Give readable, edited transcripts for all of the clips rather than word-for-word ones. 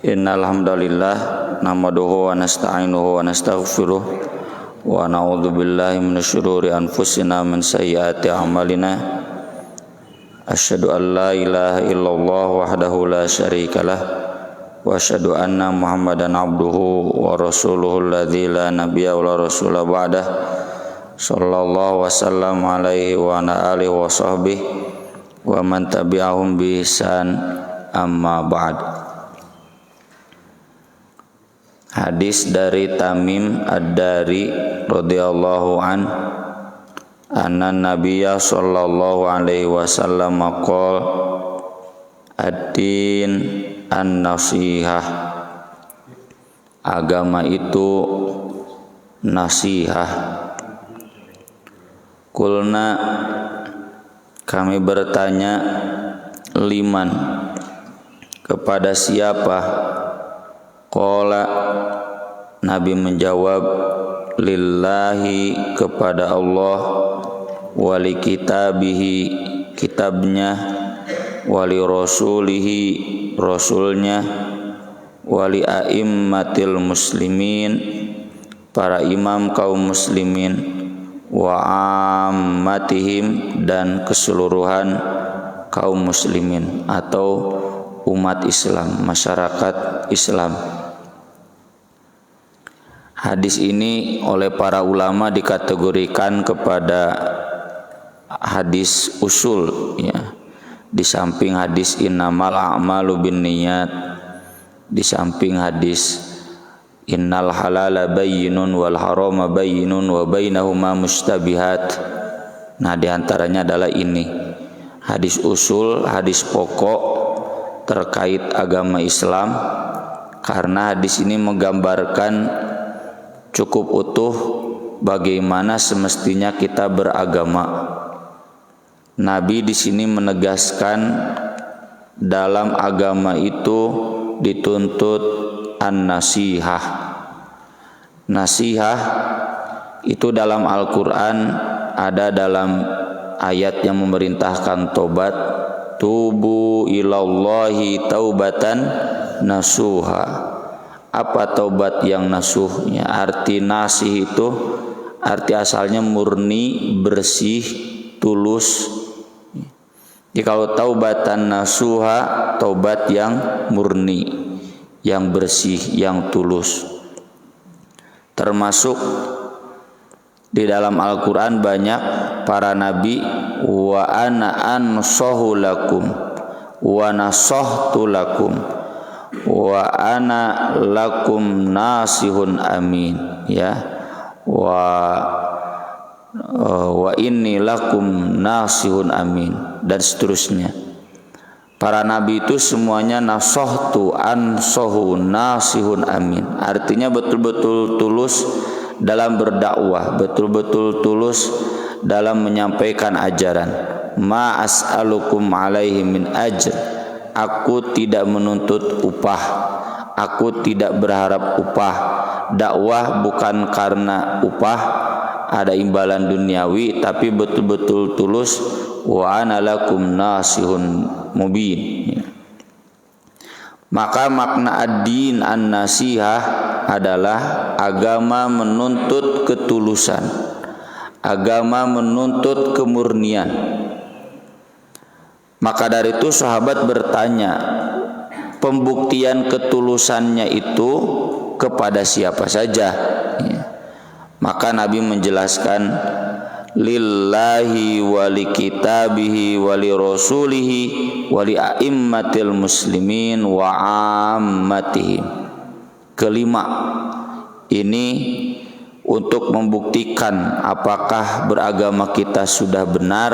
Innal hamdalillah nahmaduhu wa nasta'inuhu wa nastaghfiruh wa na'udzu billahi minasy syururi anfusina min sayyiati a'malina. Asyhadu an la ilaha illallah wahdahu la syarikalah wa asyhadu anna Muhammadan abduhu wa rasuluhu alladzi la nabiyya wa la rasula ba'dah. Sallallahu wasallam alaihi wa ala alihi wa sahbihi wa man tabi'ahum bi ihsan amma ba'd. Hadis dari Tamim Ad-Dari radhiyallahu an anna Nabiyya sallallahu alaihi wasallam qol ad-din an-nasihah, agama itu nasihah. Kulna, kami bertanya, liman, kepada siapa? Qala, Nabi menjawab, lillahi, kepada Allah, wali kitabihi, kitabnya, wali rasulihi, rasulnya, wali a'immatil muslimin, para imam kaum muslimin, wa ammatihim, dan keseluruhan kaum muslimin atau umat Islam, masyarakat Islam. Hadis ini oleh para ulama dikategorikan kepada hadis usul, ya. Di samping hadis innamal a'malu binniyat, di samping hadis innal halala bayyinun wal harama bayyinun wa bainahuma mustabihat. Nah, di antaranya adalah ini hadis usul, hadis pokok terkait agama Islam, karena hadis ini menggambarkan cukup utuh bagaimana semestinya kita beragama. Nabi di sini menegaskan dalam agama itu dituntut an-nasihah. Nasihah itu dalam Al-Quran ada dalam ayat yang memerintahkan tobat, tubu ilallahi taubatan nasuha. Apa taubat yang nasuhnya? Arti nasih itu arti asalnya murni, bersih, tulus. Jadi kalau taubatan nasuha, taubat yang murni, yang bersih, yang tulus. Termasuk di dalam Al-Quran banyak para nabi, wa ana ansahu lakum wa nasahtu lakum wa ana lakum nasihun amin, ya, wa inni lakum nasihun amin, dan seterusnya. Para nabi itu semuanya nasahtu, ansahu, nasihun amin. Artinya betul-betul tulus dalam berdakwah, betul-betul tulus dalam menyampaikan ajaran. Ma as'alukum alaihi min ajr, aku tidak menuntut upah, aku tidak berharap upah. Dakwah bukan karena upah, ada imbalan duniawi, tapi betul-betul tulus. Wa ana lakum nasihun mubin. Maka makna ad-din an-nasihah adalah agama menuntut ketulusan, agama menuntut kemurnian. Maka dari itu sahabat bertanya, pembuktian ketulusannya itu kepada siapa saja? Ya. Maka Nabi menjelaskan, lillahi wali kitabihi wali rasulihi wali a'immatil muslimin wa ammatihim. Kelima, ini untuk membuktikan apakah beragama kita sudah benar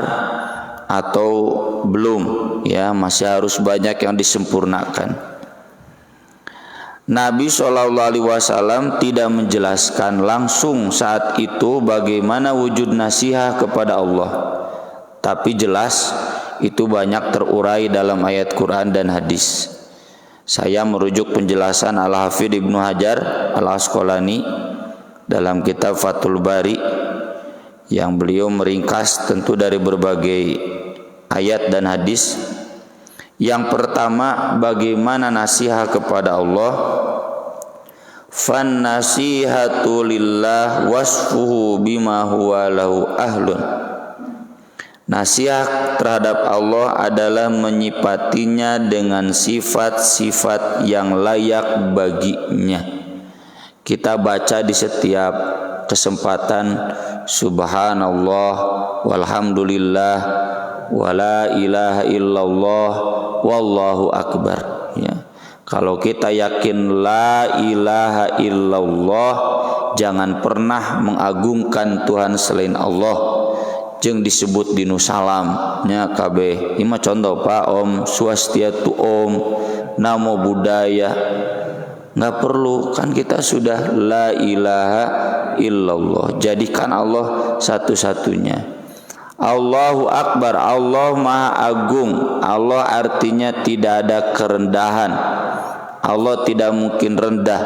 atau belum, ya, masih harus banyak yang disempurnakan. Nabi SAW tidak menjelaskan langsung saat itu bagaimana wujud nasihah kepada Allah, tapi jelas itu banyak terurai dalam ayat Quran dan hadis. Saya merujuk penjelasan Al-Hafidh Ibnu Hajar Al-Asqalani dalam kitab Fathul Bari, yang beliau meringkas tentu dari berbagai ayat dan hadis Yang pertama, bagaimana nasihat kepada Allah? Fan nasihatu lillah wasfuhu bima huwa lahu ahlun. Nasihat terhadap Allah adalah menyifatinya dengan sifat-sifat yang layak baginya. Kita baca di setiap kesempatan subhanallah walhamdulillah wala ilaha illallah wallahu akbar, ya. Kalau kita yakin la ilaha illallah, jangan pernah mengagungkan Tuhan selain Allah. Jeung disebut dinu salam nya kabeh. Ieu mah contoh Pak, Om Swastiatu, Om Namo Buddhaya. Nggak perlu, kan kita sudah la ilaha illallah. Jadikan Allah satu-satunya. Allahu Akbar, Allah Maha Agung. Allah artinya tidak ada kerendahan. Allah tidak mungkin rendah.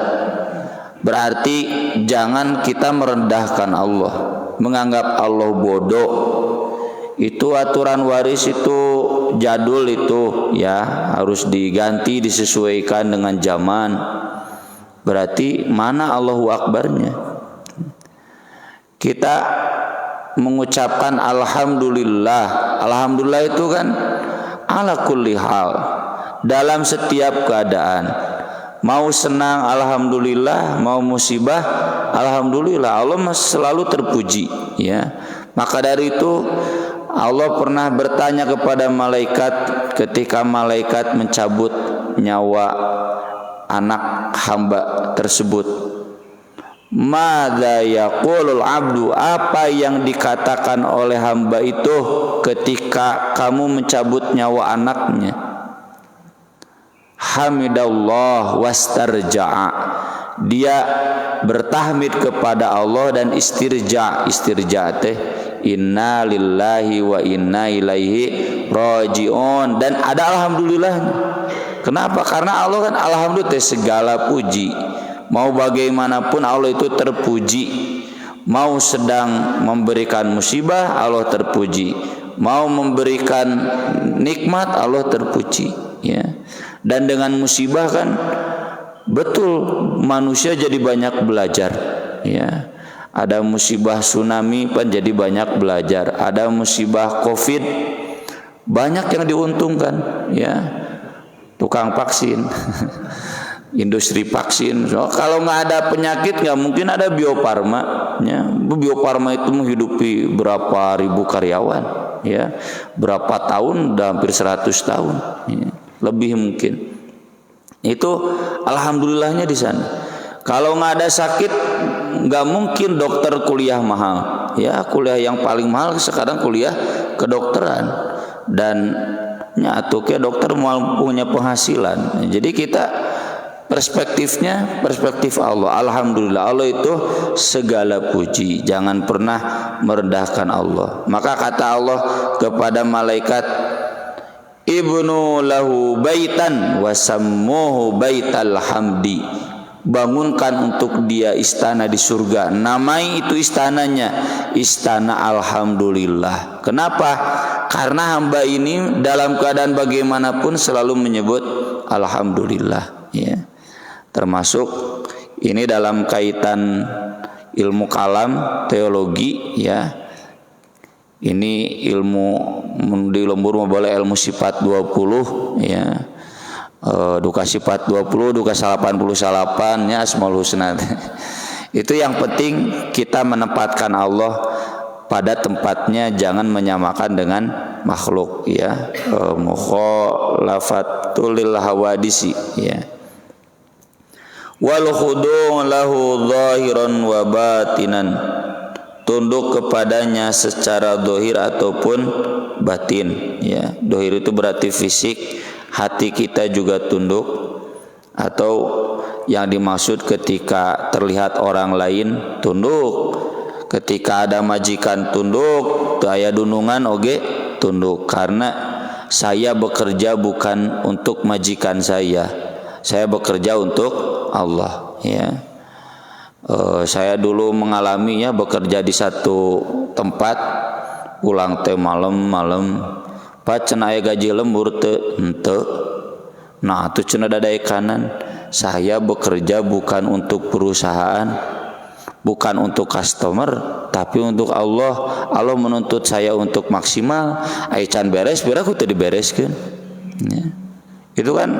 Berarti jangan kita merendahkan Allah, menganggap Allah bodoh. Itu aturan waris itu jadul itu, ya, harus diganti, disesuaikan dengan zaman. Berarti mana Allahu Akbarnya? Kita mengucapkan alhamdulillah. Alhamdulillah itu kan ala kulli hal, dalam setiap keadaan. Mau senang alhamdulillah, mau musibah alhamdulillah. Allah selalu terpuji, ya. Maka dari itu Allah pernah bertanya kepada malaikat ketika malaikat mencabut nyawa anak hamba tersebut. Madza yaqulul abdu, apa yang dikatakan oleh hamba itu ketika kamu mencabut nyawa anaknya? Hamidallah wastarja'a, dia bertahmid kepada Allah dan istirja. Istirja teh inna lillahi wa inna ilaihi rajiun, dan ada alhamdulillahnya. Kenapa? Karena Allah kan alhamdulillah segala puji. Mau bagaimanapun Allah itu terpuji. Mau sedang memberikan musibah, Allah terpuji. Mau memberikan nikmat, Allah terpuji, ya. Dan dengan musibah kan betul manusia jadi banyak belajar, ya. Ada musibah tsunami kan jadi banyak belajar. Ada musibah Covid, banyak yang diuntungkan, ya. Tukang vaksin industri vaksin. So, kalau nggak ada penyakit nggak mungkin ada Bio Farma, ya. Bio Farma itu menghidupi berapa ribu karyawan, ya. Berapa tahun, udah hampir 100 tahun, ya. Lebih mungkin. Itu alhamdulillahnya di sana. Kalau nggak ada sakit, nggak mungkin dokter kuliah mahal, ya. Kuliah yang paling mahal sekarang kuliah kedokteran, dan nyatu ke dokter mau punya penghasilan. Jadi kita perspektifnya perspektif Allah. Alhamdulillah, Allah itu segala puji. Jangan pernah merendahkan Allah. Maka kata Allah kepada malaikat, ibnu lahu baitan wasammuhu baital hamdi, bangunkan untuk dia istana di surga, namai itu istananya istana alhamdulillah. Kenapa? Karena hamba ini dalam keadaan bagaimanapun selalu menyebut alhamdulillah, ya. Termasuk ini dalam kaitan ilmu kalam, teologi, ya. Ini ilmu di lembur boleh ilmu sifat 20, ya. Duka sifat 20, duka 88, ya, Asmaul Husna. Itu yang penting kita menempatkan Allah pada tempatnya, jangan menyamakan dengan makhluk, ya. Mukhalafatul lil hawadisi, ya. Wal khudu' lahu zahiran wa batinan, tunduk kepadanya secara zahir ataupun batin, ya. Zahir itu berarti fisik, hati kita juga tunduk, atau yang dimaksud ketika terlihat orang lain tunduk, ketika ada majikan tunduk, aya dunungan oge tunduk, karena saya bekerja bukan untuk majikan saya bekerja untuk Allah, ya. Saya dulu mengalaminya, bekerja di satu tempat, pulang teh malam-malam, Pak cenah aya gaji lembur teu? Henteu. Nah, atuh cenah dadaya kanan, saya bekerja bukan untuk perusahaan, bukan untuk customer, tapi untuk Allah. Allah menuntut saya untuk maksimal. Ai can beres, beraku teu dibereskeun. Ya. Itu kan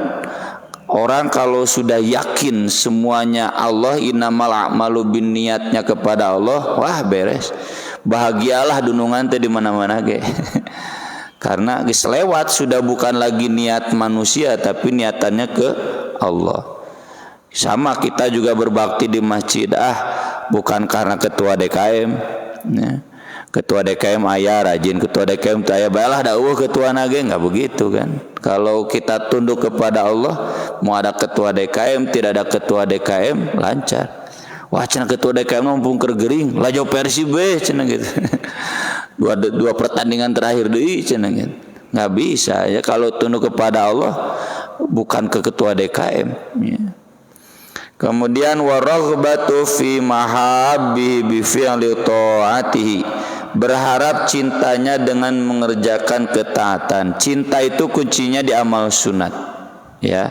orang kalau sudah yakin semuanya Allah, innamal a'malu binniyatnya kepada Allah, wah beres. Bahagialah dunungan teh di mana-mana ge. Karena geus lewat, sudah bukan lagi niat manusia tapi niatannya ke Allah. Sama kita juga berbakti di masjid, bukan karena ketua DKM ya. Ketua DKM aya rajin, ketua DKM aya balah dawuh ketua nage, enggak begitu kan. Kalau kita tunduk kepada Allah, mau ada ketua DKM tidak ada ketua DKM lancar. Wah cenah ketua DKM mumpung keur gering, lajo Persib we cenah gitu. dua pertandingan terakhir deui cenah gitu. Enggak bisa ya kalau tunduk kepada Allah, bukan ke ketua DKM ya. Kemudian waraghbatu fi mahabbi bi fi'li ta'atihi, berharap cintanya dengan mengerjakan ketaatan. Cinta itu kuncinya di amal sunat ya.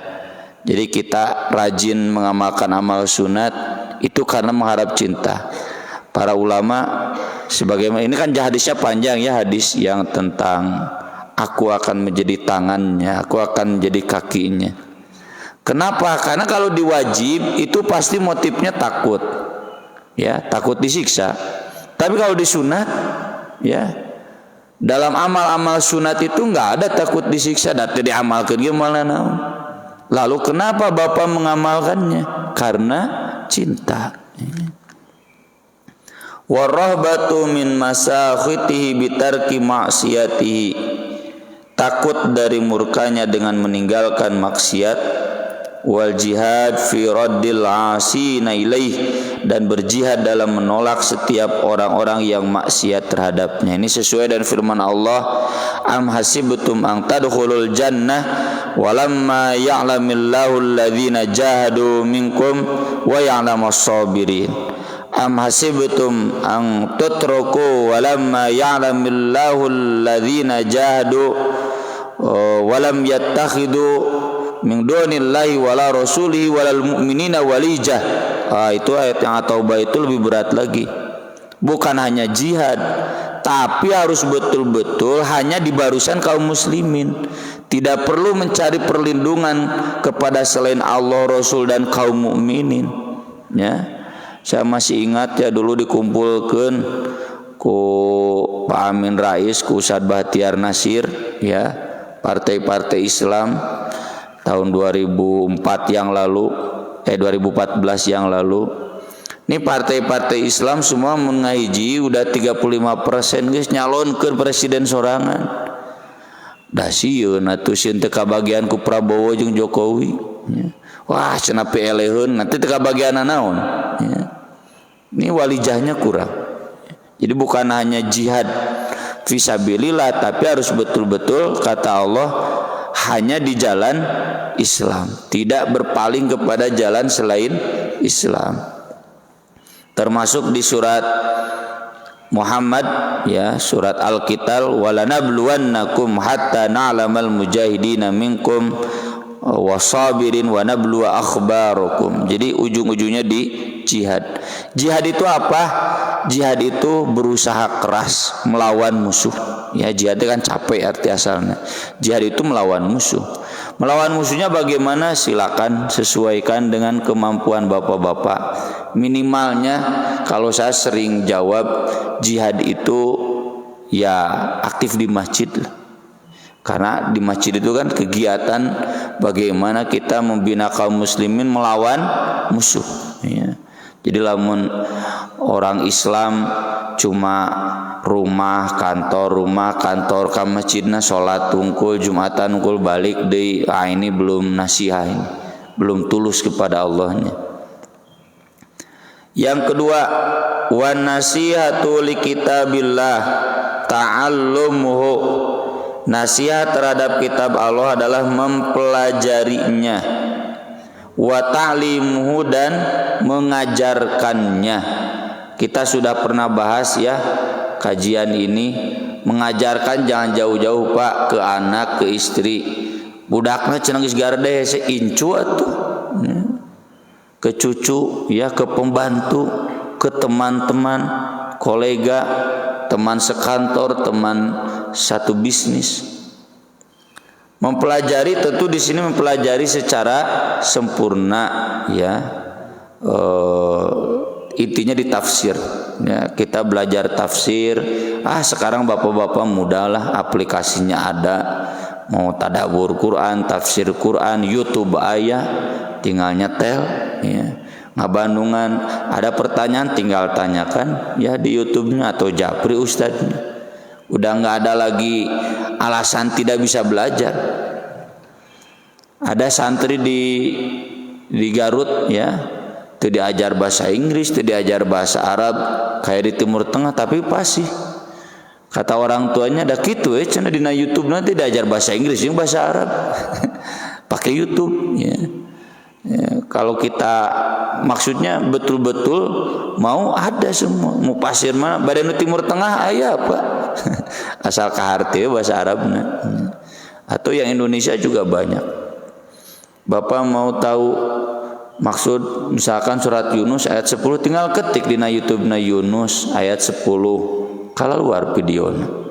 Jadi kita rajin mengamalkan amal sunat itu karena mengharap cinta. Para ulama sebagaimana ini kan hadisnya panjang ya, hadis yang tentang aku akan menjadi tangannya, aku akan menjadi kakinya. Kenapa? Karena kalau diwajib itu pasti motifnya takut, ya takut disiksa. Tapi kalau di sunat, ya dalam amal-amal sunat itu nggak ada takut disiksa, dati diamalkan gimana naon. Lalu kenapa Bapak mengamalkannya? Karena cinta. Warahbatu min masakhitihi bitarki ma'siyatihi, takut dari murkanya dengan meninggalkan maksiat. Wal jihad fi raddil asina ilaih, dan berjihad dalam menolak setiap orang-orang yang maksiat terhadapnya. Ini sesuai dengan firman Allah, am hasibtum an tadkhulul jannah walamma ya'lamillahu alladhina jahadu minkum wa ya'lamus sabirin. Am hasibtum an tutruku walamma ya'lamillahu alladhina jahadu walam yattakhidu min dunillahi wala rasulihi walal mu'minina walijah. Itu ayat yang At-Taubah itu lebih berat lagi. Bukan hanya jihad, tapi harus betul-betul hanya di barisan kaum muslimin. Tidak perlu mencari perlindungan kepada selain Allah, Rasul dan kaum mukminin. Ya. Saya masih ingat ya dulu dikumpulkan ku Pak Amin Rais, ku Ustadz Bahtiar Nasir, ya, partai-partai Islam tahun 2004 yang lalu, 2014 yang lalu. Ini partai-partai Islam semua mengaji udah 35% guys nyalonkeun presiden sorangan. Da sieun atuh sieun teu kabagian ku Prabowo jeung Jokowi. Ya. Wah, cenah PLE-heun nanti teu kabagian naon. Ya. Ini walijahnya kurang. Jadi bukan hanya jihad fisabilillah, tapi harus betul-betul kata Allah hanya di jalan Islam, tidak berpaling kepada jalan selain Islam. Termasuk di surat Muhammad ya, surat Al-Qital, walanabluwannakum hatta na'lamal mujahidina minkum wasabirin wa nabluwa akhbarakum. Jadi ujung-ujungnya di jihad. Jihad itu apa? Jihad itu berusaha keras melawan musuh. Ya, jihad itu kan capek arti asalnya. Jihad itu melawan musuh. Melawan musuhnya bagaimana? Silakan sesuaikan dengan kemampuan bapak-bapak. Minimalnya kalau saya sering jawab, jihad itu ya aktif di masjid. Karena di masjid itu kan kegiatan bagaimana kita membina kaum muslimin melawan musuh. Ya. Jadi lamun orang Islam cuma rumah kantor ka masjidna salat tungkul Jumatan tungkul balik deui, ini belum nasihat, belum tulus kepada Allahnya. Yang kedua, wan nasihatu li kitabillah ta'allumuhu, nasihat terhadap kitab Allah adalah mempelajarinya, wa ta'limuhu dan mengajarkannya. Kita sudah pernah bahas ya kajian ini mengajarkan jangan jauh-jauh Pak ke anak, ke istri. Budakna cenah geus garde seincu atuh. Ke cucu, ya, ke pembantu, ke teman-teman, kolega, teman sekantor, teman satu bisnis. Mempelajari tentu di sini mempelajari secara sempurna, ya. Intinya di tafsir, ya, kita belajar tafsir. Sekarang bapak-bapak mudahlah, aplikasinya ada, mau tadabbur Quran, tafsir Quran, YouTube ayah, tinggal nyetel, ya. Ngabandungan ada pertanyaan tinggal tanyakan, ya, di YouTube-nya atau japri ustadznya. Udah nggak ada lagi alasan tidak bisa belajar. Ada santri di Garut, ya, itu diajar bahasa Inggris, itu diajar bahasa Arab kayak di Timur Tengah, tapi pasti kata orang tuanya ada gitu, cenah dina YouTube nanti diajar bahasa Inggris yang bahasa Arab pakai YouTube, ya. Ya, kalau kita maksudnya betul-betul mau ada semua, mau pasir mana badan Timur Tengah aya apa asal kaharti bahasa Arabnya, atau yang Indonesia juga banyak. Bapak mau tahu maksud misalkan surat Yunus ayat 10, tinggal ketik di YouTube na Yunus ayat 10 keluar videonya.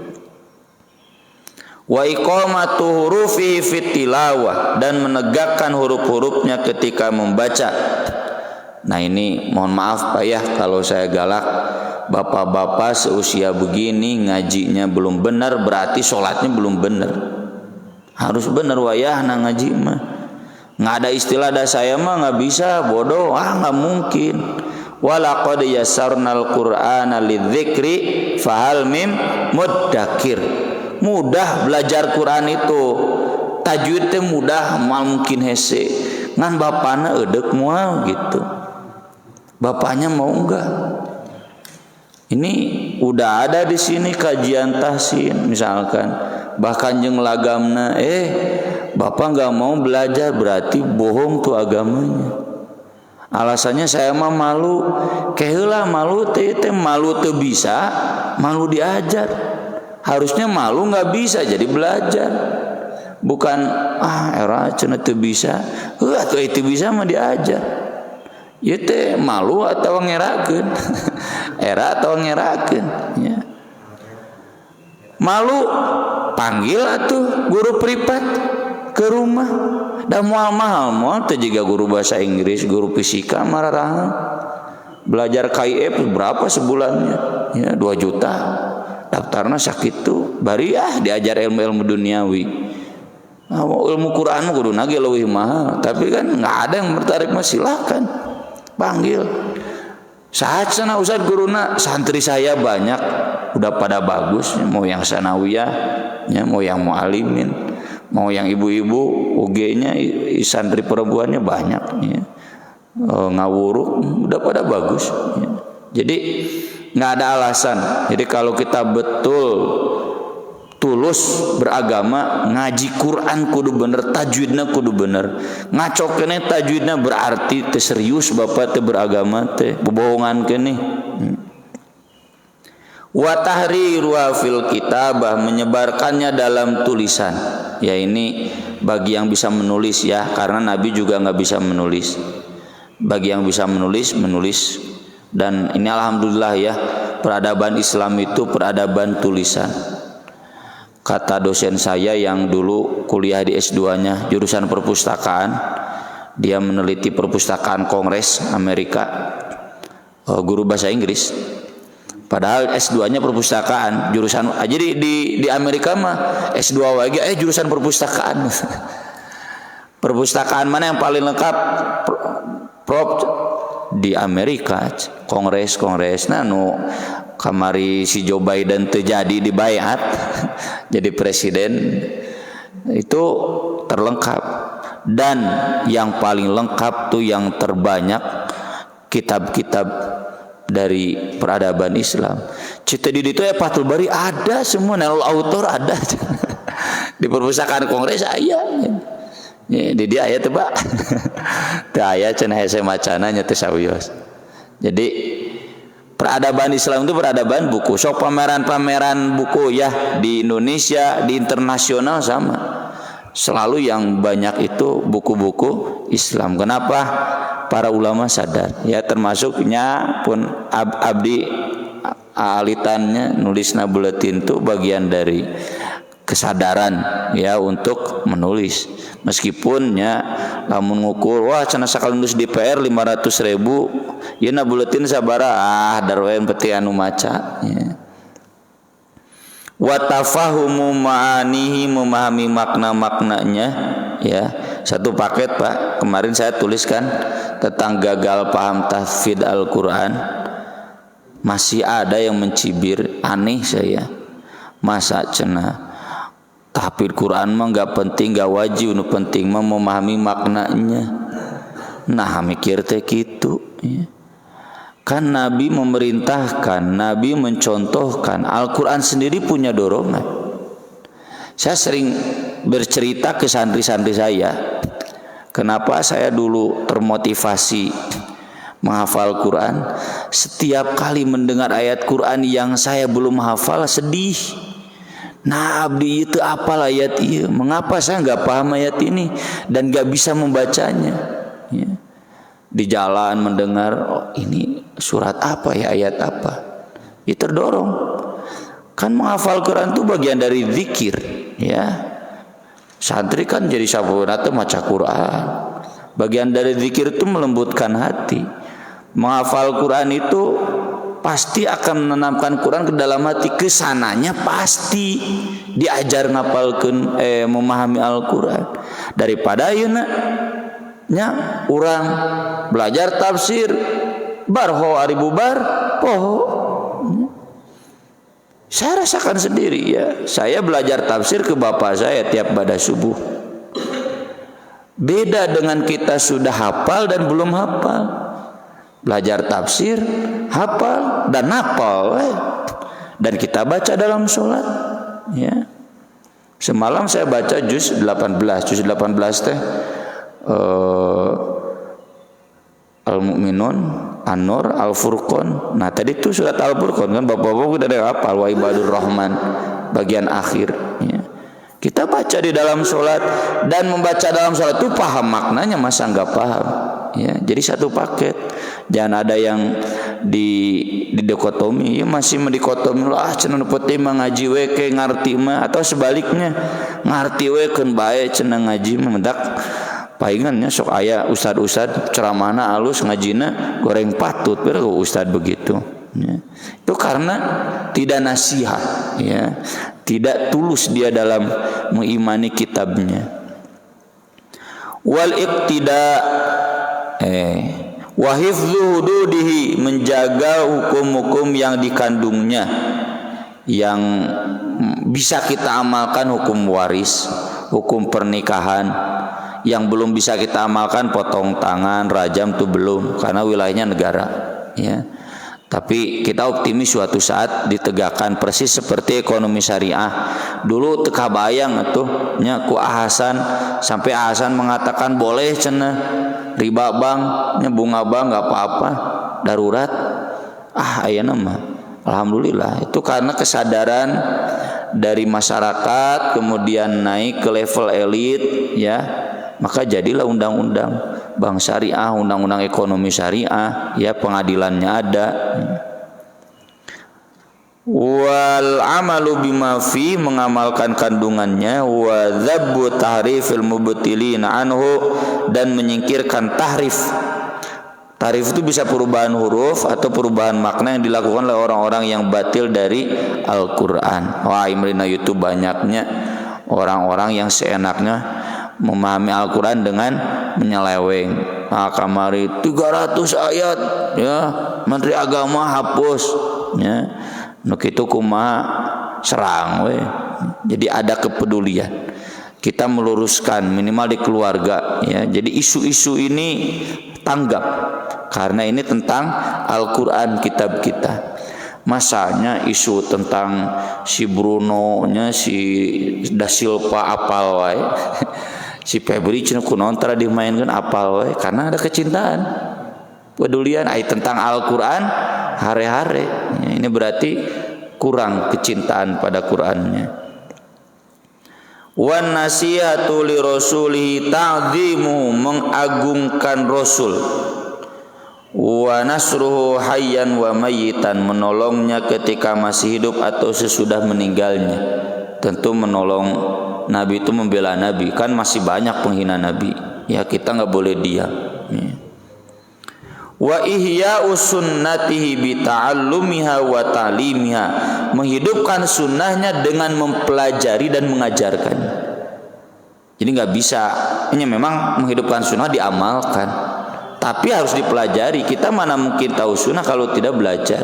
Wa iqamatu hurufi fit tilawah, dan menegakkan huruf-hurufnya ketika membaca. Nah ini mohon maaf Pak ya kalau saya galak. Bapak-bapak seusia begini ngajinya belum benar, berarti sholatnya belum benar. Harus benar wayahna ngaji mah. Nggak ada istilah dah saya mah nggak bisa, bodoh, nggak mungkin. Walaqad yassarnal Qur'ana lidzikri fahal mim muddakir. Mudah belajar Quran itu, tajwid teh mudah, mal mungkin hese. Ngan bapana edek moal gitu. Bapaknya mau enggak? Ini udah ada di sini kajian tahsin misalkan, bahkan jeung lagamna, bapak nggak mau belajar berarti bohong tuh agamanya. Alasannya saya mah malu, keheula malu teh malu teu bisa, malu diajar. Harusnya malu nggak bisa jadi belajar, bukan era cenah teu bisa, atuh itu bisa mah diajar. Ieu teh malu atau ngerakeun, era atau ngerakeun, ya. Malu panggil atuh guru privat ke rumah, da moal mahal teh jiga guru bahasa Inggris, guru fisika mararahan. Belajar KIF berapa sebulannya? Ya 2 juta. Daftarna sakit tuh, bari diajar ilmu-ilmu duniawi. Ilmu Quran mah kudu nage leuwih mahal, tapi kan nggak ada yang tertarik mah silakan panggil. Saat sana ustaz guruna, santri saya banyak, udah pada bagus, mau yang sanawiyah, ya, mau yang mualimin, mau yang ibu-ibu, UG-nya santri perempuannya banyak, ya. Ngawuruk udah pada bagus, ya. Jadi nggak ada alasan. Jadi kalau kita betul tulus beragama, ngaji Quran kudu bener, tajwidna kudu bener. Ngaco kene tajwidna berarti teh serius bapak teh beragama teh bohongan kene. Wa tahriru fil kitabah, menyebarkannya dalam tulisan. Ya ini bagi yang bisa menulis ya, karena Nabi juga nggak bisa menulis. Bagi yang bisa menulis, menulis. Dan ini alhamdulillah ya, peradaban Islam itu peradaban tulisan. Kata dosen saya yang dulu kuliah di S2-nya jurusan perpustakaan, dia meneliti perpustakaan Kongres Amerika, guru bahasa Inggris. Padahal S2-nya perpustakaan, jurusan jadi di Amerika mah S2 lagi jurusan perpustakaan. Perpustakaan mana yang paling lengkap? Prof di Amerika, Kongres nu kamari si Joe Biden terjadi di bayat jadi presiden itu terlengkap, dan yang paling lengkap tuh yang terbanyak kitab-kitab dari peradaban Islam. Cita di itu Fathul Bari ada semua, Nailul Autor ada di perpustakaan Kongres aya. Di dia aya teh Pak. Teh aya cenah hese macana nya teh sawios. Jadi Peradaban Islam itu peradaban buku. Sok pameran-pameran buku ya di Indonesia, di internasional sama. Selalu yang banyak itu buku-buku Islam. Kenapa? Para ulama sadar ya, termasuknya pun abdi alitannya nulisna buletin itu bagian dari kesadaran ya untuk menulis. Meskipun ya lamun ngukur wah cenah sakali nulis di PR 500.000 ya na buletin sabara darwen peti anu maca ya. Wa tafahumu ma'anihi, memahami makna-maknanya ya. Satu paket Pak, kemarin saya tuliskan tentang gagal paham tahfidz Al-Qur'an. Masih ada yang mencibir, aneh saya. Masa cenah tahfidz Quran mah enggak penting, enggak wajib, nu penting mah memahami maknanya. Nah, mikir teh kitu ya. Kan Nabi memerintahkan, Nabi mencontohkan, Al-Quran sendiri punya dorongan. Saya sering bercerita ke santri-santri saya, kenapa saya dulu termotivasi menghafal Quran. Setiap kali mendengar ayat Quran yang saya belum hafal, sedih. Nah abdi itu apal ayat ini, mengapa saya nggak paham ayat ini dan nggak bisa membacanya ya. Di jalan mendengar oh ini surat apa ya, ayat apa, ya terdorong. Kan menghafal Quran itu bagian dari zikir ya. Santri kan jadi saburan atau maca Quran, bagian dari zikir itu melembutkan hati. Menghafal Quran itu pasti akan menanamkan Quran ke dalam hati. Kesananya pasti diajar ngapalkeun memahami Al-Quran daripada ayeuna nya urang belajar tafsir barho ari bubar poho. Saya rasakan sendiri ya. Saya belajar tafsir ke bapak saya tiap pada subuh. Beda dengan kita sudah hafal dan belum hafal. Belajar tafsir, hafal dan hafal dan kita baca dalam sholat ya. Semalam saya baca juz 18 teh Al-Mu'minun, An-Nur, Al-Furqan. Nah tadi itu surat Al-Furqan kan bapak-bapak udah ada hafal, wa ibadur rahman bagian akhir ya. Kita baca di dalam sholat, dan membaca dalam sholat itu paham maknanya, masa nggak paham ya. Jadi satu paket, jangan ada yang di dikotomi ya, masih mendikotomi lah cenah peuting mah ngaji we ke ngarti mah, atau sebaliknya ngarti we keun bae cenah ngaji mah mendak paingannya sok aya ustad-ustad ceramahna alus ngajina goreng patut bener ustad begitu ya. Itu karena tidak nasihat ya, tidak tulus dia dalam mengimani kitabnya. Wal iqtida wa hifdzu hududihi, menjaga hukum-hukum yang dikandungnya yang bisa kita amalkan, hukum waris, hukum pernikahan. Yang belum bisa kita amalkan potong tangan, rajam itu belum, karena wilayahnya negara ya. Tapi kita optimis suatu saat ditegakkan persis seperti ekonomi syariah. Dulu teka bayang atuh nya ku Ahasan, sampai Ahasan mengatakan boleh cenah riba bank, nya bunga bank enggak apa-apa, darurat. Ayeuna mah alhamdulillah, itu karena kesadaran dari masyarakat kemudian naik ke level elit ya. Maka jadilah undang-undang bank syariah, undang-undang ekonomi syariah ya, pengadilannya ada. Wal amalu bima fi, mengamalkan kandungannya, wa dzabbu tahrifil mubtilin anhu, dan menyingkirkan tahrif. Tahrif itu bisa perubahan huruf atau perubahan makna yang dilakukan oleh orang-orang yang batil dari Al-Qur'an. Wah, imrina YouTube banyaknya orang-orang yang seenaknya memahami Al-Quran dengan menyeleweng. Kamari 300 ayat ya, Menteri Agama hapus ya. Nu kitu kumaha serang we. Jadi ada kepedulian. Kita meluruskan minimal di keluarga ya. Jadi isu-isu ini tanggap karena ini tentang Al-Quran, kitab kita. Masanya isu tentang si Bruno nya, si Da Silva apal wae. Si Febri cenah kunaon tara dimainkeun apal wae, karena ada kecintaan, pedulian tentang Al-Quran hare-hare. Ya, ini berarti kurang kecintaan pada Qur'annya. Wan nasihatu li rasulihi ta'zimu, mengagungkan Rasul. Wa nasruhu hayyan wa mayyitan, menolongnya ketika masih hidup atau sesudah meninggalnya. Tentu menolong Nabi itu membela Nabi, kan masih banyak penghina Nabi. Ya kita nggak boleh diam. Ya. Wa ihya'u sunnatihi bi ta'allumiha wa ta'limiha, menghidupkan sunnahnya dengan mempelajari dan mengajarkan. Jadi nggak bisa hanya memang menghidupkan sunnah diamalkan, tapi harus dipelajari. Kita mana mungkin tahu sunnah kalau tidak belajar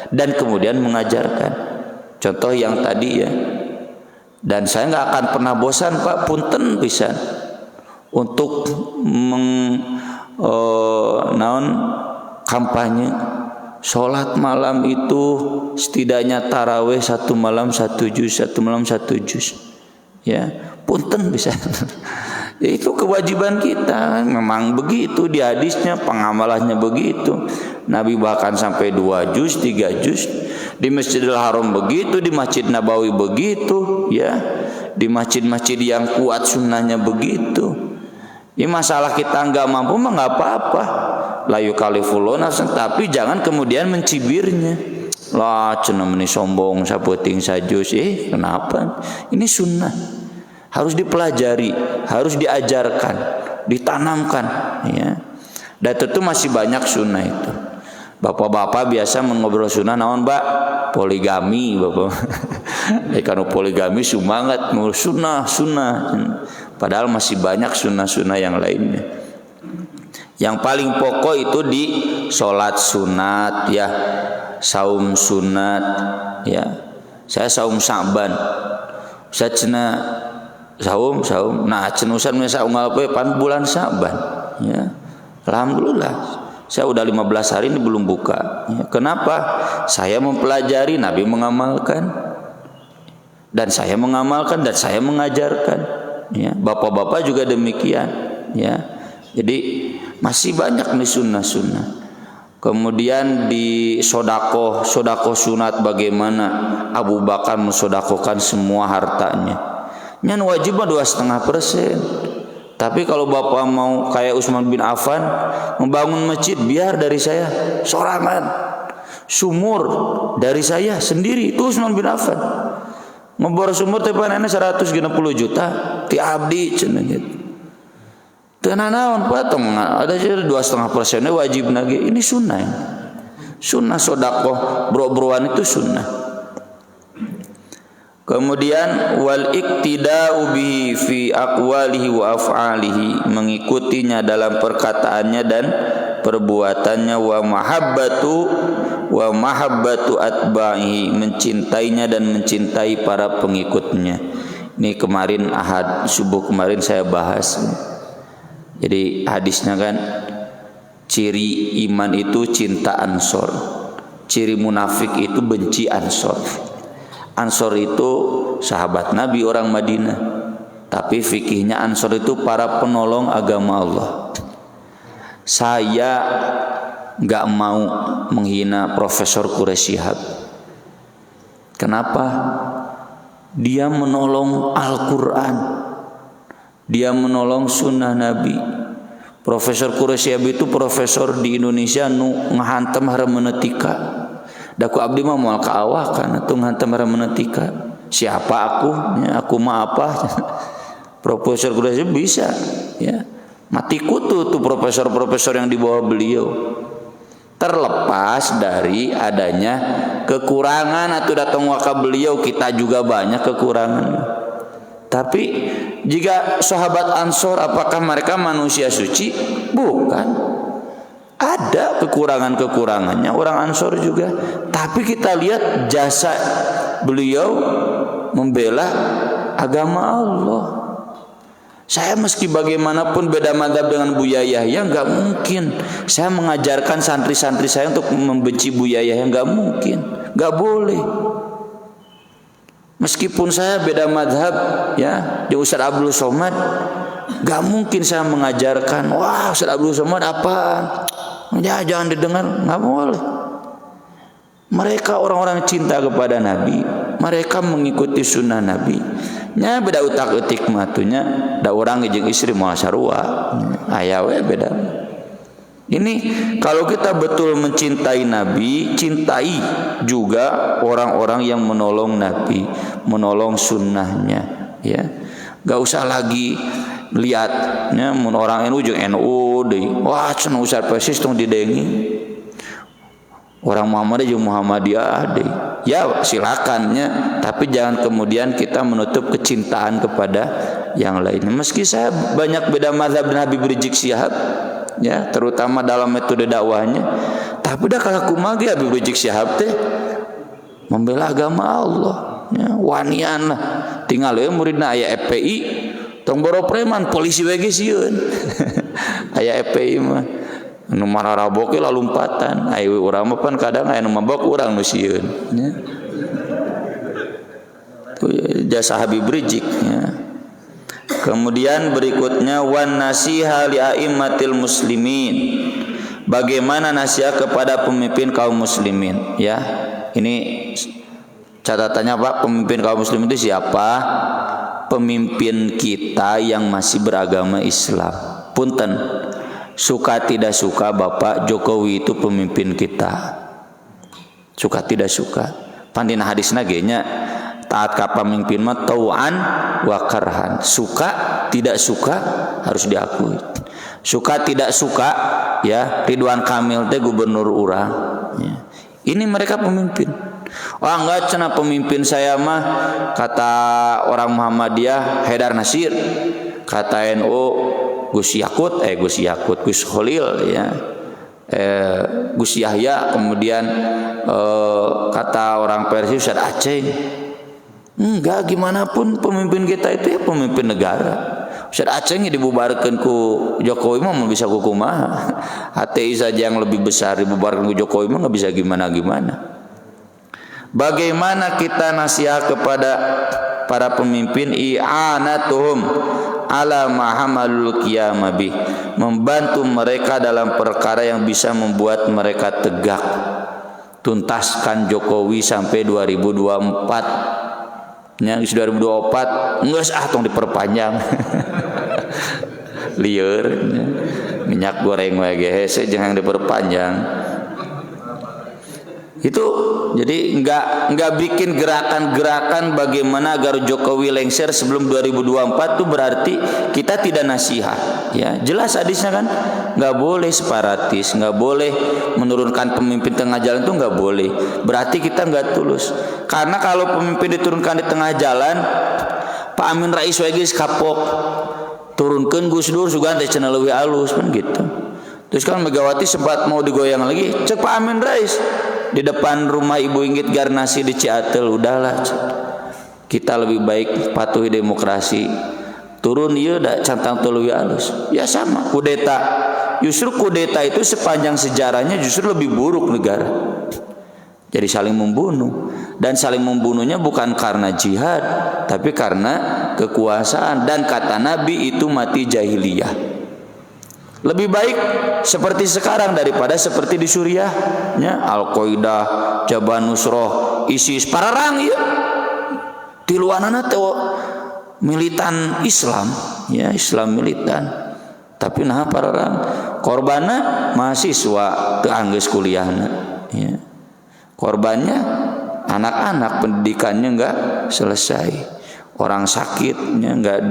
dan kemudian mengajarkan. Contoh yang tadi ya. Dan saya nggak akan pernah bosan Pak, punten pisan untuk kampanye sholat malam itu setidaknya taraweh 1 malam 1 juz, 1 malam 1 juz. Ya, punten bisa. Ya, itu kewajiban kita. Memang begitu di hadisnya, pengamalannya begitu. Nabi bahkan sampai 2 juz, 3 juz. Di Masjidil Haram begitu, di Masjid Nabawi begitu, ya. Di masjid-masjid yang kuat sunnahnya begitu. Ini masalah kita nggak mampu mah nggak apa-apa. La yukallifullahu nafsan, tapi jangan kemudian mencibirnya. Lah cenah meni sombong saputing sajus. Kenapa? Ini sunnah. Harus dipelajari, harus diajarkan, ditanamkan, ya. Dan tentu masih banyak sunnah itu. Bapak-bapak biasa mengobrol sunnah naon, Mbak? Poligami, Bapak. Kalau poligami semangat mau sunnah. Padahal masih banyak sunnah-sunnah yang lainnya. Yang paling pokok itu di sholat sunat, ya, saum sunat, ya. Saya saum Sa'ban, saya cina saum. Nah cenusan mesa unggal pan bulan Sa'ban, ya. Alhamdulillah. Saya udah 15 hari ini belum buka. Ya, kenapa? Saya mempelajari, Nabi mengamalkan, dan saya mengamalkan dan saya mengajarkan. Ya, bapak-bapak juga demikian. Ya, jadi masih banyak nih sunnah-sunnah. Kemudian di sodako sunat, bagaimana Abu Bakar mensodakokan semua hartanya. Yang wajib 2,5%. Tapi kalau bapak mau kayak Utsman bin Affan membangun masjid, biar dari saya sorangan, sumur dari saya sendiri. Itu Utsman bin Affan ngebor sumur teh panenna 160 juta ti abdi cenah gitu. Teu naon potong ada 2,5% wajib nage. Ini sunnah. Sunnah sedekah bro-broan itu sunnah. Kemudian wal iktida'u bihi fi aqwalihi wa af'alihi, mengikutinya dalam perkataannya dan perbuatannya. Wa mahabbatu atba'ihi, mencintainya dan mencintai para pengikutnya. Ini kemarin Ahad subuh kemarin saya bahas. Jadi hadisnya kan, ciri iman itu cinta Ansor, ciri munafik itu benci Ansor. Ansor itu sahabat Nabi orang Madinah, tapi fikihnya Ansor itu para penolong agama Allah. Saya nggak mau menghina Profesor Quraisy Shihab. Kenapa? Dia menolong Al-Quran, dia menolong sunnah Nabi. Profesor Quraisy Shihab itu profesor di Indonesia nu ngahantem hermeneutika. Daku abdi mah moal kaawakan atuh ngantem hermeneutika. Siapa aku? Ya, aku mah apa? Profesor Quraisy bisa, ya. Mati kutu tuh profesor-profesor yang di bawah beliau. Terlepas dari adanya kekurangan atau datang waka beliau, kita juga banyak kekurangan. Tapi jika sahabat Ansor, apakah mereka manusia suci? Bukan. Ada kekurangan-kekurangannya orang Ansor juga. Tapi kita lihat jasa beliau membela agama Allah. Saya meski bagaimanapun beda mazhab dengan Buya Yahya, nggak mungkin saya mengajarkan santri-santri saya untuk membenci Buya Yahya, nggak mungkin, nggak boleh. Meskipun saya beda mazhab, ya, di Ustaz Abdul Somad, nggak mungkin saya mengajarkan, wah Ustaz Abdul Somad apaan? Ya jangan didengar, nggak boleh. Mereka orang-orang cinta kepada Nabi, mereka mengikuti sunnah Nabi. Nya beda utak-utik matunya, da orang jeung istri moal sarua. Aya we beda. Ini kalau kita betul mencintai Nabi, cintai juga orang-orang yang menolong Nabi, menolong sunnahnya, ya. Gak usah lagi lihatnya mun orang NU jeung NU deui. Wah, cenah usah persis tong didengi. Orang Muhammadiyah jeung Muhammadiyah deui. Ya, silakannya, tapi jangan kemudian kita menutup kecintaan kepada yang lainnya. Meski saya banyak beda mazhab dengan Habib Rizik Syihab, ya, terutama dalam metode dakwahnya, tapi dah kalau kumaha ge Habib Rizik Syihab teh membela agama Allah, ya, wanian lah. Tinggal we muridna aya FPI tong boro preman polisi we ge sieun. Aya FPI mah anu mararabok ge lalumpatan, aya urang mah pan kadang aya nu mabok urang nu sieun, ya. Itu jasa Habib Rizik, ya. Kemudian berikutnya wan nasiha li aimmatil muslimin. Bagaimana nasihat kepada pemimpin kaum muslimin, ya. Ini catatannya Pak, pemimpin kaum muslimin itu siapa? Pemimpin kita yang masih beragama Islam. Punten, suka tidak suka Bapak Jokowi itu pemimpin kita. Suka tidak suka. Pandina hadisna ge nya taat ka pemimpin mah tau'an wa karhan. Suka tidak suka harus diakui. Suka tidak suka, ya, Ridwan Kamil teh gubernur urang, ya. Ini mereka pemimpin. Wah, enggak cenah pemimpin saya mah kata orang Muhammadiyah Haidar Nasir, kata NU Gus Khalil, ya. Gus Yahya, kemudian kata orang Persia Ustaz Aceh. Enggak, gimana pun pemimpin kita itu ya pemimpin negara. Ustaz Aceh dibubarkan ku Jokowi mah bisa ku kumaha. HTI saja yang lebih besar dibubarkan ku Jokowi mah enggak bisa gimana-gimana. Bagaimana kita nasihat kepada para pemimpin? I'anatuhum ala mahamalul qiyamah bih, membantu mereka dalam perkara yang bisa membuat mereka tegak. Tuntaskan Jokowi sampai 2024. Nya 2024 geus tong diperpanjang. Lieur, minyak goreng we ge hese jangan diperpanjang. Itu jadi enggak bikin gerakan-gerakan bagaimana agar Jokowi lengser sebelum 2024 itu berarti kita tidak nasihat, ya. Jelas hadisnya kan, enggak boleh separatis, enggak boleh menurunkan pemimpin tengah jalan, itu enggak boleh. Berarti kita enggak tulus. Karena kalau pemimpin diturunkan di tengah jalan, Pak Amin Rais we geus kapok. Turunkeun Gus Dur sugan teh cenah leuwih alus kan gitu. Terus kan Megawati sempat mau digoyang lagi, cek Pak Amin Rais di depan rumah Ibu Inggit Garnasi di Ciatel, udahlah kita lebih baik patuhi demokrasi, turun ieu da cantang teu leuwih alus. Ya sama kudeta, justru kudeta itu sepanjang sejarahnya justru lebih buruk negara. Jadi saling membunuh, dan saling membunuhnya bukan karena jihad tapi karena kekuasaan, dan kata Nabi itu mati jahiliyah. Lebih baik seperti sekarang daripada seperti di Suriah, ya, Al-Qaeda, Jabhat Nusrah, ISIS, pararang ya. Di luarana teh militan Islam, ya, Islam militan. Tapi nah pararang korbanna mahasiswa teu anggeus kuliahna, ya. Korbannya anak-anak pendidikannya enggak selesai. Orang sakitnya enggak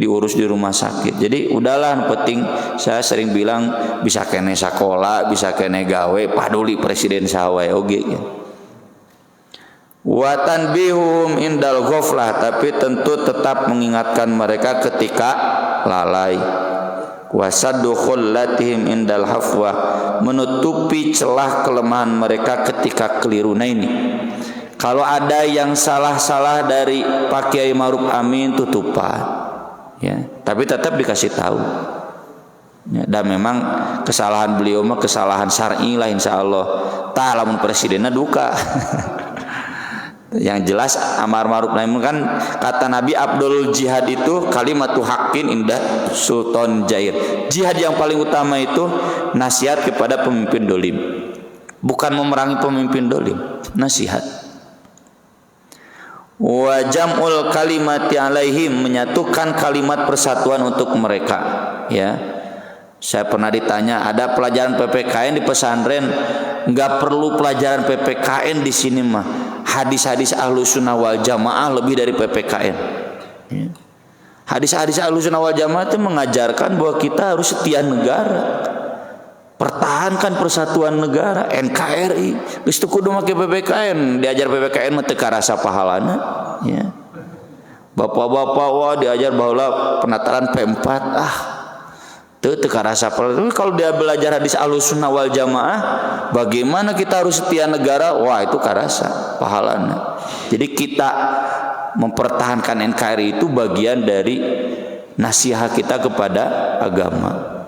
diurus di rumah sakit. Jadi udahlah, penting saya sering bilang bisa kene sakola, bisa kene gawe, paduli presiden sawae oge. Wa tanbihum indal ghaflah, tapi tentu tetap mengingatkan mereka ketika lalai. Wasaddu khullatihim indal hafwah, menutupi celah kelemahan mereka ketika keliru. Nah ini, kalau ada yang salah-salah dari Pak Kiai Ma'ruf Amin, tutupan, ya, tapi tetap dikasih tahu, ya. Dan memang kesalahan beliau mah kesalahan syar'i lah insyaallah. Tah lamun presidenna duka. Yang jelas amar ma'ruf nahi munkar kan kata Nabi, Abdul jihad itu kalimatu haqqin indah sultan jair. Jihad yang paling utama itu nasihat kepada pemimpin dolim. bukan memerangi pemimpin dolim, nasihat. Wa jam'ul kalimati alaihim, menyatukan kalimat persatuan untuk mereka. Ya, saya pernah ditanya, ada pelajaran PPKN di pesantren, nggak perlu pelajaran PPKN di sini mah. Hadis-hadis Ahlussunnah wal Jamaah lebih dari PPKN. Ya. Hadis-hadis Ahlussunnah wal Jamaah itu mengajarkan bahwa kita harus setia negara, pertahankan persatuan negara, NKRI. Geus teu kudu make PPKN, diajar PPKN mah teu karasa pahalana, ya. Bapak-bapak wah diajar baheula penataran P4, teu karasa pahalana. Kalau dia belajar hadis Ahlussunnah wal Jamaah, bagaimana kita harus setia negara, wah itu karasa pahalana. Jadi kita mempertahankan NKRI itu bagian dari nasihat kita kepada agama.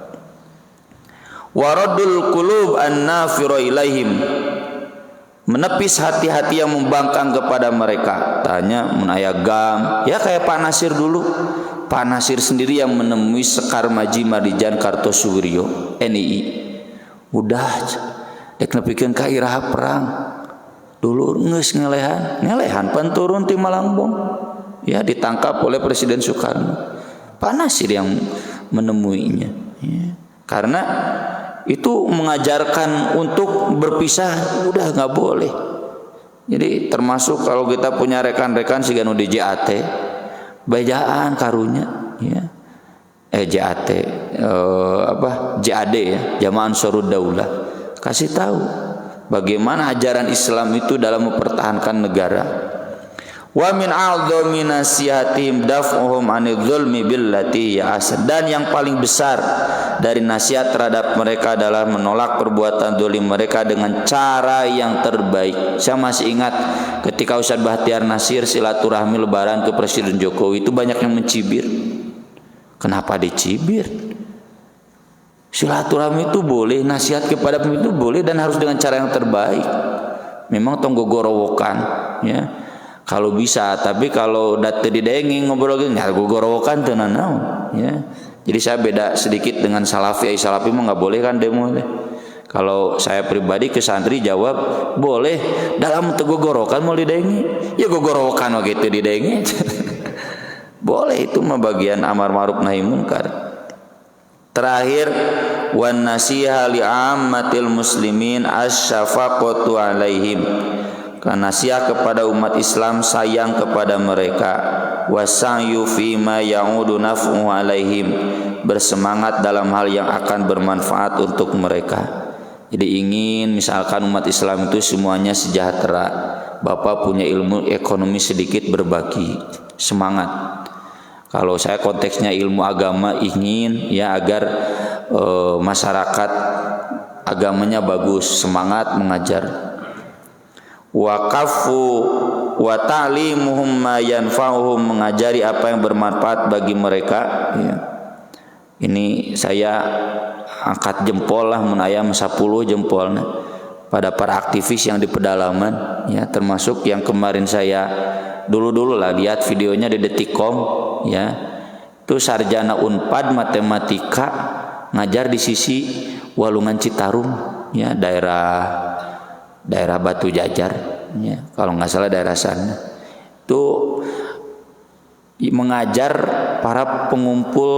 Waradul qulub an-nafira ilaihim, menepis hati-hati yang membangkang kepada mereka. Tanya menayagam, ya kayak Pak Nasir dulu. Pak Nasir sendiri yang menemui Sekar Maji Mardijan Kartosuwiryo NII. Udah dek nepikeun ka iraha perang. Dulu geus ngelehan pan turun ti Malangbong. Ya ditangkap oleh Presiden Soekarno. Pak Nasir yang menemuinya. Ya. Karena itu mengajarkan untuk berpisah udah nggak boleh. Jadi termasuk kalau kita punya rekan-rekan siga nu di JAT, bejaan karunya, ya. JAT JAD ya, Jamaah Ansarud Daulah. Kasih tahu bagaimana ajaran Islam itu dalam mempertahankan negara. Wa min a'dhami nasihatihim daf'uhum 'anil zulmi billati ya asad, dan yang paling besar dari nasihat terhadap mereka adalah menolak perbuatan zalim mereka dengan cara yang terbaik. Saya masih ingat ketika Ustaz Bahtiar Nasir silaturahmi lebaran ke Presiden Jokowi, itu banyak yang mencibir. Kenapa dicibir? Silaturahmi itu boleh, nasihat kepada pemimpin itu boleh, dan harus dengan cara yang terbaik. Memang tonggo gorowokan, ya. Kalau bisa, tapi kalau date didengi ngobrol gini, ya gorowokan teu naon, ya. Jadi saya beda sedikit dengan Salafi. Salafi mah nggak boleh kan demo. Kalau saya pribadi ke santri jawab boleh, dalam teguh gorokan mau didengi, ya gorowokan begitu didengi. Boleh, itu mah bagian amar ma'ruf nahi munkar. Terakhir, wan nasiha li ammatil muslimin asyafaqatu alaihim, karena nasihat kepada umat Islam, sayang kepada mereka. Wasa'yu fima ya'udu naf'u alaihim, bersemangat dalam hal yang akan bermanfaat untuk mereka. Jadi ingin misalkan umat Islam itu semuanya sejahtera, Bapak punya ilmu ekonomi sedikit berbagi, semangat. Kalau saya konteksnya ilmu agama, ingin ya agar masyarakat agamanya bagus, semangat mengajar. Wa kafu wa ta'limuhum ma yanfa'uhum, mengajari apa yang bermanfaat bagi mereka, ya. Ini saya angkat jempol lah, mun aya 10 jempolna pada para aktivis yang di pedalaman, ya, termasuk yang kemarin saya dulu lah lihat videonya di Detikcom, ya. Itu sarjana Unpad matematika ngajar di sisi Walungan Citarum, ya, daerah Batu Jajar, ya, kalau nggak salah daerah sana. Itu mengajar para pengumpul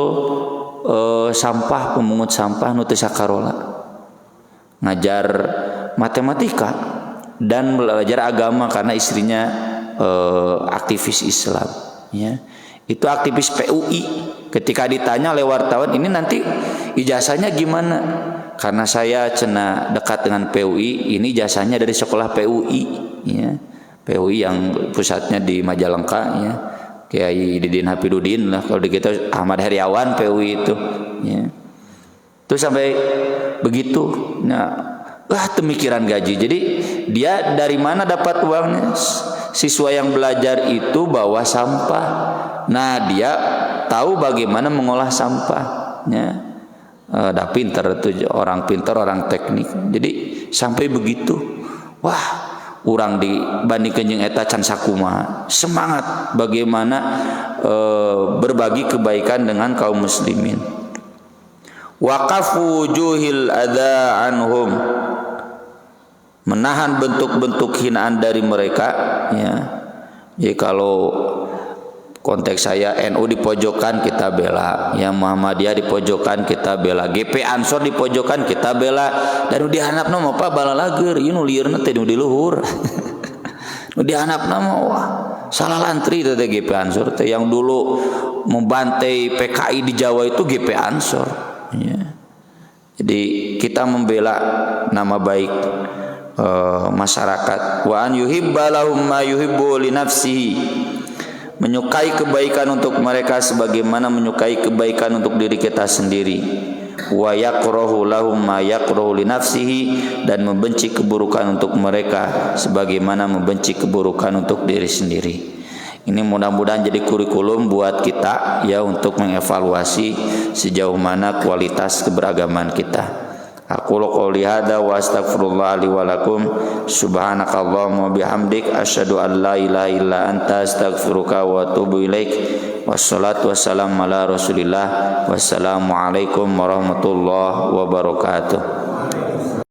sampah, pemungut sampah nu teu sakarola, ngajar matematika dan belajar agama karena istrinya aktivis Islam, ya. Itu aktivis PUI. Ketika ditanya oleh wartawan, ini nanti ijazahnya gimana? Karena saya cenah dekat dengan PUI, ini ijazahnya dari sekolah PUI, ya. PUI yang pusatnya di Majalengka, ya. Kiai Didin Hafidudin lah, kalau di kita Ahmad Heriawan PUI itu, ya. Itu sampai begitu. Nah, pemikiran gaji. Jadi dia dari mana dapat uangnya? Siswa yang belajar itu bawa sampah. Nah, dia tahu bagaimana mengolah sampahnya. Dah pintar tuh, orang pintar, orang teknik. Jadi sampai begitu. Wah, urang dibandingkeun jeung eta can sakumaha. Semangat bagaimana berbagi kebaikan dengan kaum muslimin. Waqafu wujuhil adza anhum, menahan bentuk-bentuk hinaan dari mereka, ya. Jadi kalau konteks saya NU di pojokan kita bela, yang Muhammadiyah di pojokan kita bela, GP Ansor di pojokan kita bela, dan di handapna mah apa bala lager, ieu nu liurna teh nu di luhur. Nu di handapna mah wah salah lantri teh GP Ansor teh, yang dulu membantai PKI di Jawa itu GP Ansor, ya. Jadi kita membela nama baik masyarakat. Wa an yuhibba lahum ma yuhibbu li nafsihi, menyukai kebaikan untuk mereka sebagaimana menyukai kebaikan untuk diri kita sendiri. Wa yakrahu lahum ma yakrahu li nafsihi, dan membenci keburukan untuk mereka sebagaimana membenci keburukan untuk diri sendiri. Ini mudah-mudahan jadi kurikulum buat kita, ya, untuk mengevaluasi sejauh mana kualitas keberagaman kita. Aku qouli hada wa astaghfirullah li wa lakum. Subhanakallahumma bihamdik asyhadu an la ilaha illa anta astaghfiruka wa atubu ilaik. Wassalatu wassalamu ala Rasulillah. Wassalamu alaikum warahmatullahi wabarakatuh.